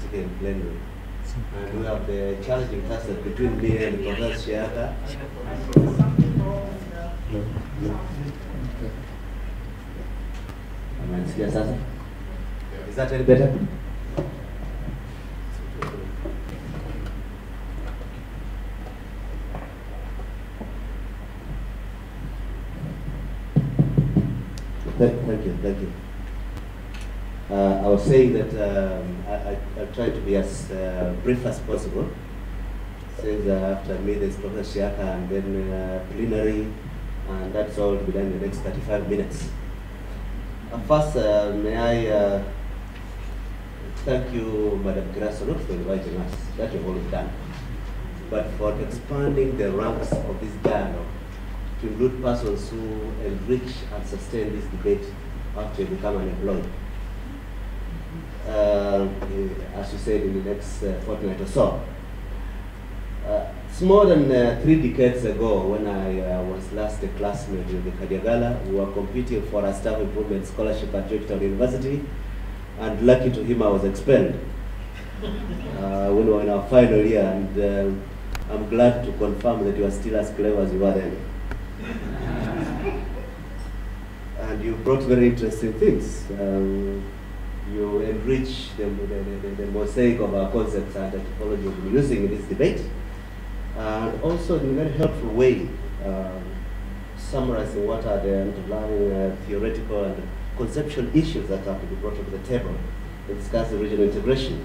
taken in plenary. And we have the challenging task that between me and Professor Shiaka. Is that any better? Thank you. I was saying that I'll try to be as brief as possible, since after me there's Professor Shiaka and then plenary, and that's all to be done in the next 35 minutes. First, may I thank you, Madam Kiraso, not for inviting us, that you've always done, but for expanding the ranks of this dialogue to include persons who enrich and sustain this debate after you become unemployed. As you said, in the next fortnight or so. It's more than 3 decades ago when I was last a classmate with the Kadiagala. We were competing for a staff improvement scholarship at Georgetown University, and lucky to him I was expelled when we were in our final year, and I'm glad to confirm that you are still as clever as you were then. And you brought very interesting things. You enrich the mosaic of our concepts and the typology we've been using in this debate, and also in a very helpful way, summarizing what are the underlying theoretical and conceptual issues that have to be brought to the table to discuss the regional integration.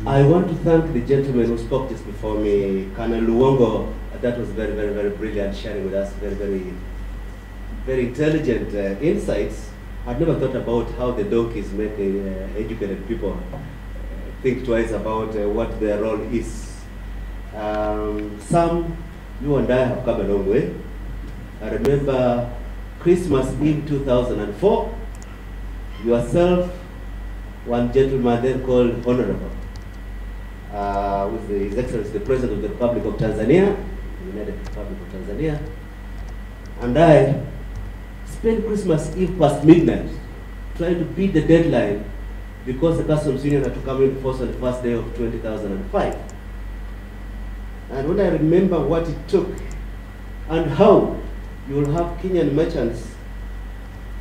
I want to thank the gentleman who spoke just before me, Colonel Luongo. That was very, very, very brilliant, sharing with us very, very, very intelligent insights. I'd never thought about how the donkeys make educated people think twice about what their role is. Some, you and I have come a long way. I remember Christmas in 2004, yourself, one gentleman then called Honorable, with His Excellency the President of the Republic of Tanzania, United Republic of Tanzania, and I spent Christmas Eve past midnight trying to beat the deadline because the customs union had to come in force on the first day of 2005. And when I remember what it took and how you will have Kenyan merchants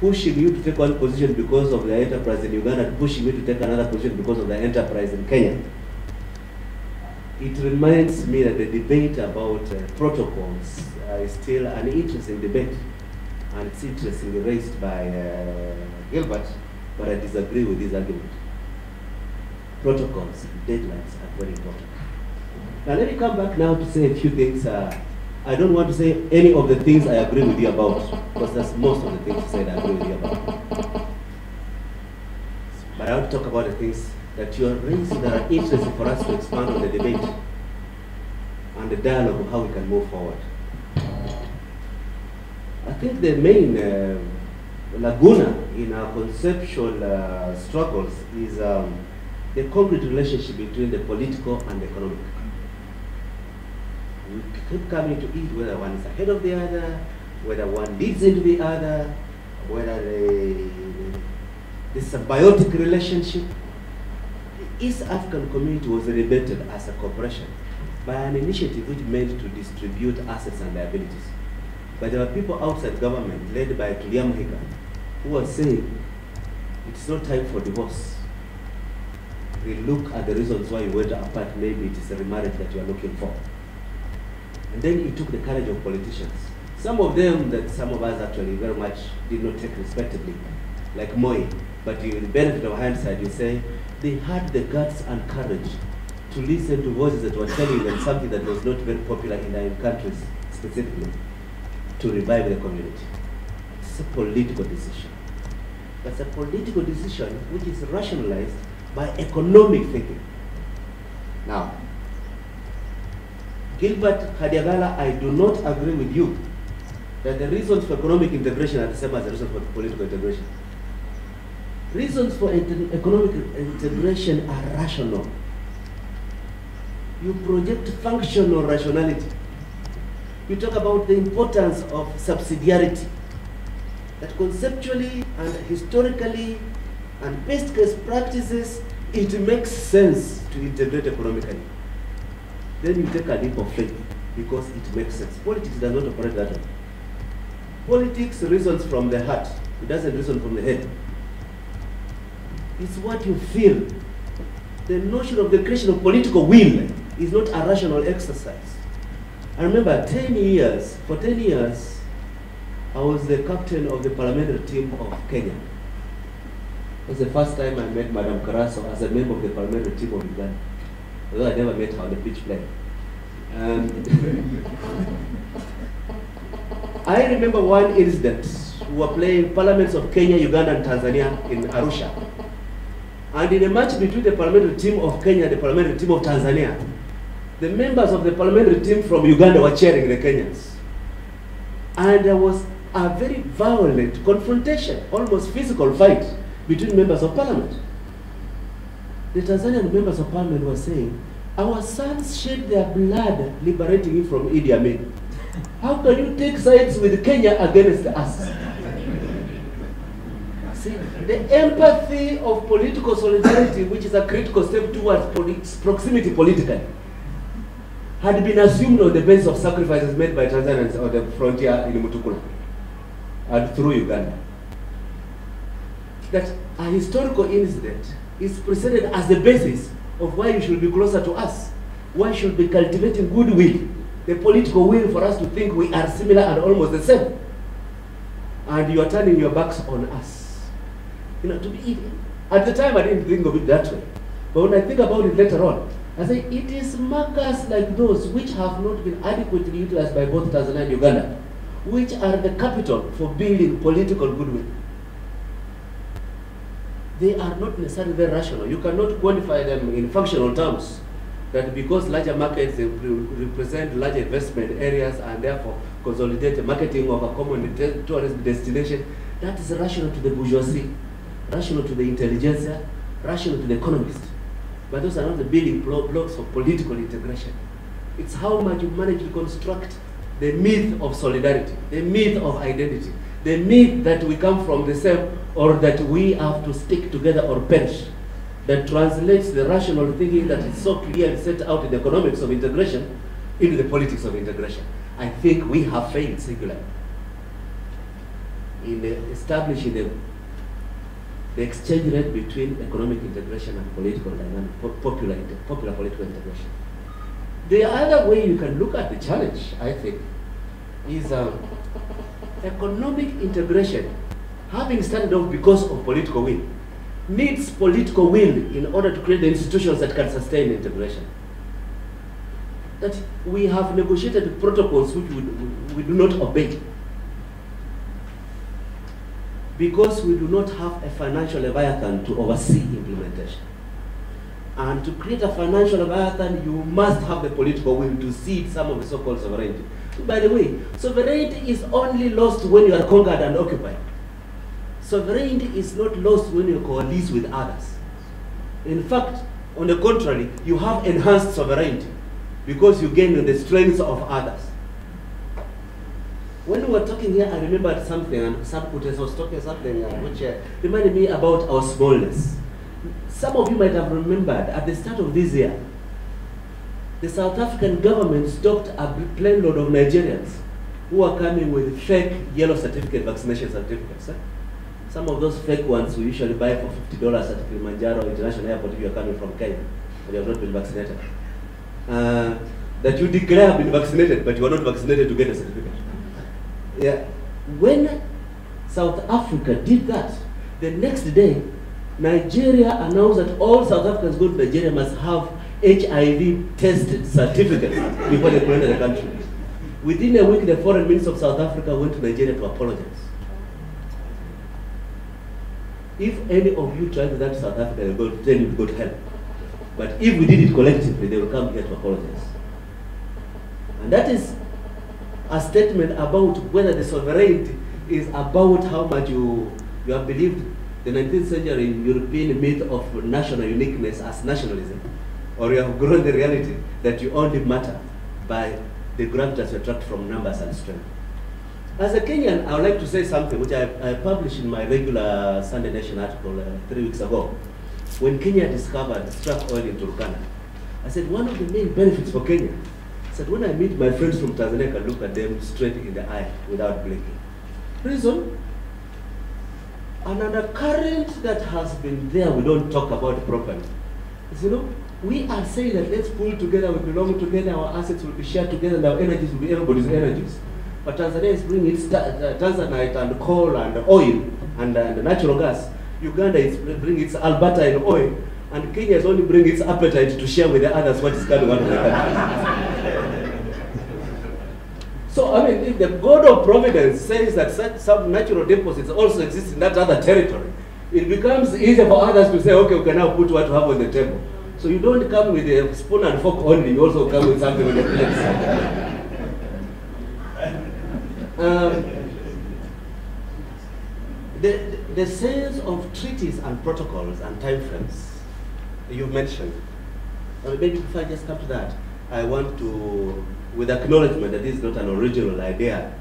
pushing you to take one position because of their enterprise in Uganda, pushing you to take another position because of their enterprise in Kenya, it reminds me that the debate about protocols is still an interesting debate, and it's interestingly raised by Gilbert, but I disagree with his argument. Protocols, deadlines are very important. Now let me come back now to say a few things. I don't want to say any of the things I agree with you about, because that's most of the things you said I agree with you about. But I want to talk about the things that you are raising that are interesting for us to expand on the debate and the dialogue of how we can move forward. I think the main laguna in our conceptual struggles is the concrete relationship between the political and the economic. We keep coming to it whether one is ahead of the other, whether one leads into the other, whether the symbiotic relationship. The East African community was elevated as a corporation by an initiative which meant to distribute assets and liabilities. But there were people outside government, led by Tulia Muhiga, who were saying, it's not time for divorce. We look at the reasons why you went apart, maybe it is a remarriage that you are looking for. And then it took the courage of politicians. Some of them that some of us actually very much did not take respectively, like Moi, but with the benefit of hindsight, you say, they had the guts and courage to listen to voices that were telling them something that was not very popular in their countries specifically, to revive the community. It's a political decision. But it's a political decision which is rationalized by economic thinking. Now, Gilbert Kadiagala, I do not agree with you that the reasons for economic integration are the same as the reasons for political integration. Reasons for economic integration are rational. You project functional rationality. You talk about the importance of subsidiarity, that conceptually and historically and best case practices, it makes sense to integrate economically. Then you take a leap of faith because it makes sense. Politics does not operate that way. Politics reasons from the heart. It doesn't reason from the head. It's what you feel. The notion of the creation of political will is not a rational exercise. I remember for 10 years, I was the captain of the parliamentary team of Kenya. It was the first time I met Madam Karaso as a member of the parliamentary team of Uganda. Although I never met her on the pitch playing. I remember one incident. We were playing Parliaments of Kenya, Uganda, and Tanzania in Arusha. And in a match between the parliamentary team of Kenya and the parliamentary team of Tanzania, the members of the parliamentary team from Uganda were cheering the Kenyans. And there was a very violent confrontation, almost physical fight between members of parliament. The Tanzanian members of parliament were saying, our sons shed their blood liberating you from Idi Amin. How can you take sides with Kenya against us? See, the empathy of political solidarity, which is a critical step towards proximity politically, had been assumed on the basis of sacrifices made by Tanzanians on the frontier in Mutukula and through Uganda. That a historical incident is presented as the basis of why you should be closer to us, why you should be cultivating goodwill, the political will for us to think we are similar and almost the same. And you are turning your backs on us. You know, at the time I didn't think of it that way. But when I think about it later on, I say it is markers like those which have not been adequately utilized by both Tanzania and Uganda, which are the capital for building political goodwill. They are not necessarily very rational. You cannot quantify them in functional terms, that because larger markets represent larger investment areas and therefore consolidate the marketing of a common tourist destination, that is rational to the bourgeoisie, rational to the intelligentsia, rational to the economist. But those are not the building blocks of political integration. It's how much you manage to construct the myth of solidarity, the myth of identity, the myth that we come from the same or that we have to stick together or perish, that translates the rational thinking that is so clearly set out in the economics of integration into the politics of integration. I think we have failed singularly in establishing the exchange rate between economic integration and political dynamic, popular political integration. The other way you can look at the challenge, I think, is economic integration, having started off because of political will, needs political will in order to create the institutions that can sustain integration. That we have negotiated protocols which we do not obey because we do not have a financial leviathan to oversee implementation. And to create a financial leviathan, you must have the political will to cede some of the so-called sovereignty. By the way, sovereignty is only lost when you are conquered and occupied. Sovereignty is not lost when you coalesce with others. In fact, on the contrary, you have enhanced sovereignty because you gain the strength of others. When we were talking here, I remembered something, and Sabkutes was talking something which reminded me about our smallness. Some of you might have remembered at the start of this year, the South African government stopped a plane load of Nigerians who are coming with fake yellow vaccination certificates. Some of those fake ones we usually buy for $50 at Kilimanjaro International Airport if you are coming from Kenya and you have not been vaccinated. That you declare have been vaccinated, but you are not vaccinated to get a certificate. Yeah. When South Africa did that, the next day, Nigeria announced that all South Africans go to Nigeria must have HIV tested certificates before they enter the country. Within a week, the foreign minister of South Africa went to Nigeria to apologize. If any of you try to that to South Africa, they'll go, then you'll go to hell. But if we did it collectively, they will come here to apologize. And that is a statement about whether the sovereignty is about how much you have believed the 19th century European myth of national uniqueness as nationalism, or you have grown the reality that you only matter by the gravitas you attract from numbers and strength. As a Kenyan, I would like to say something which I published in my regular Sunday Nation article 3 weeks ago. When Kenya discovered struck oil in Turkana, I said one of the main benefits for Kenya, I said when I meet my friends from Tanzania, I can look at them straight in the eye without blinking. Reason? An undercurrent that has been there, we don't talk about properly. You know, we are saying that let's pull together, we belong together, our assets will be shared together, and our energies will be everybody's energies. But Tanzania is bringing its Tanzanite and coal and oil and natural gas. Uganda is bringing its Alberta and oil. And Kenya is only bringing its appetite to share with the others what is coming out of the country. So, I mean, if the God of Providence says that some natural deposits also exist in that other territory, it becomes easier for others to say, okay, we can now put what we have on the table. So you don't come with a spoon and fork only, you also come with something on the plate. The sense of treaties and protocols and timeframes you mentioned, maybe before I just come to that, I want to, with acknowledgement that this is not an original idea,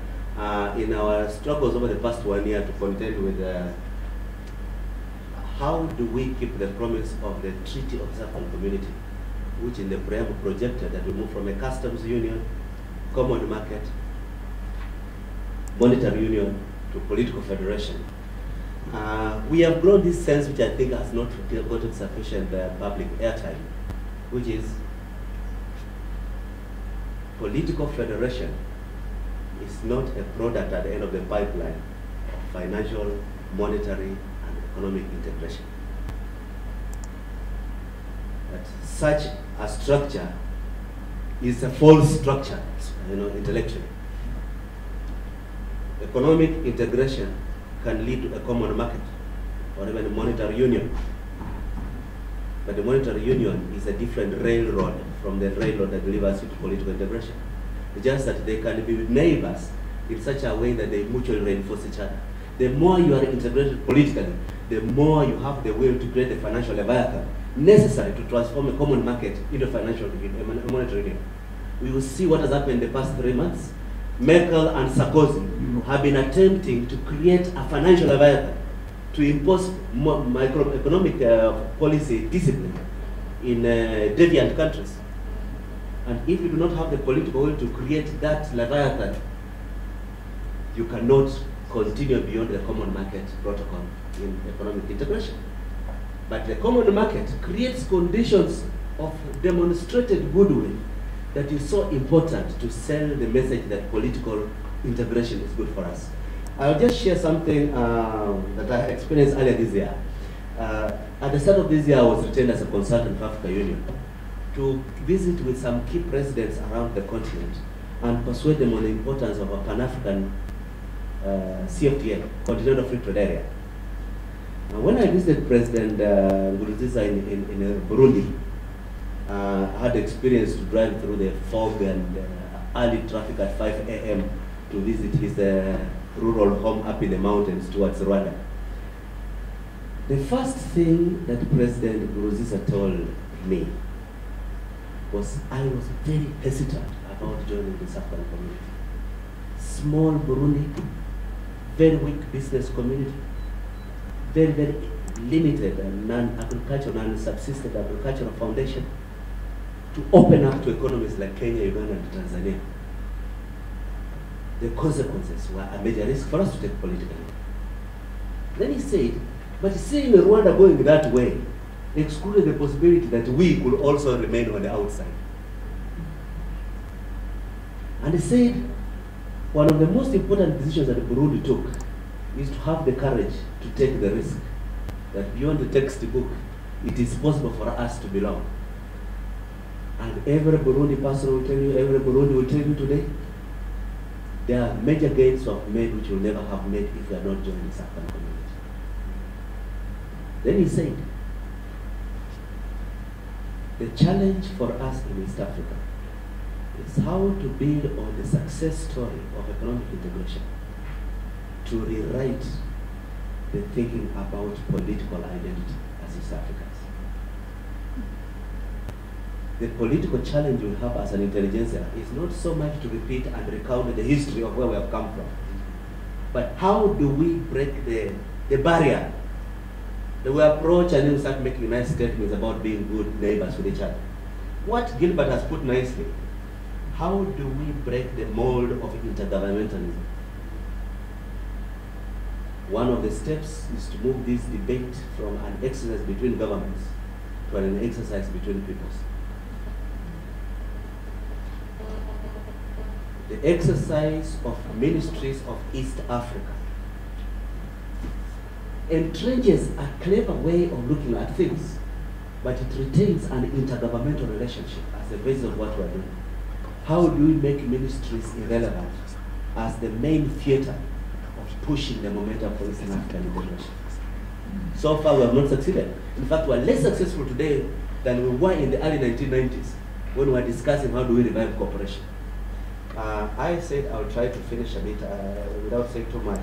in our struggles over the past 1 year to contend with how do we keep the promise of the Treaty of Southern Community, which in the preamble projected that we move from a customs union, common market, monetary union to political federation. We have grown this sense which I think has not gotten sufficient public airtime, which is political federation is not a product at the end of the pipeline of financial, monetary, and economic integration. That such a structure is a false structure, intellectually. Economic integration can lead to a common market or even a monetary union. But the monetary union is a different railroad from the railroad that delivers you to political integration. It's just that they can be neighbors in such a way that they mutually reinforce each other. The more you are integrated politically, the more you have the will to create the financial leviathan necessary to transform a common market into a monetary union. We will see what has happened in the past 3 months. Merkel and Sarkozy have been attempting to create a financial leviathan to impose microeconomic policy discipline in deviant countries. And if you do not have the political will to create that leviathan, you cannot continue beyond the common market protocol in economic integration. But the common market creates conditions of demonstrated goodwill that is so important to sell the message that political integration is good for us. I'll just share something that I experienced earlier this year. At the start of this year, I was retained as a consultant for Africa Union to visit with some key presidents around the continent and persuade them on the importance of a Pan-African CFTA, Continental Free Trade Area. When I visited President Nkurunziza in Burundi, I had the experience to drive through the fog and early traffic at 5 a.m. to visit his rural home up in the mountains towards Rwanda. The first thing that President Nkurunziza told me was I was very hesitant about joining the African community. Small Burundi, very weak business community, very, very limited and non-agricultural, non-subsistent agricultural foundation to open up to economies like Kenya, Uganda, and Tanzania. The consequences were a major risk for us to take politically. Then he said, but seeing Rwanda going that way excluded the possibility that we could also remain on the outside. And he said, one of the most important decisions that Burundi took is to have the courage to take the risk that beyond the textbook, it is possible for us to belong. And every Burundi person will tell you, every Burundi will tell you today, there are major gains of made which you'll never have made if you are not joining the African community. Then he said, the challenge for us in East Africa is how to build on the success story of economic integration to rewrite the thinking about political identity as East Africans. The political challenge we have as an intelligentsia is not so much to repeat and recount the history of where we have come from, But how do we break the barrier? That we approach and then we start making nice statements about being good neighbors with each other. What Gilbert has put nicely, how do we break the mold of intergovernmentalism? One of the steps is to move this debate from an exercise between governments to an exercise between peoples. The exercise of ministries of East Africa entrenches a clever way of looking at things, but it retains an intergovernmental relationship as the basis of what we're doing. How do we make ministries irrelevant as the main theater of pushing the momentum for Eastern African integration? So far, we have not succeeded. In fact, we are less successful today than we were in the early 1990s when we were discussing how do we revive cooperation. I said I'll try to finish a bit without saying too much.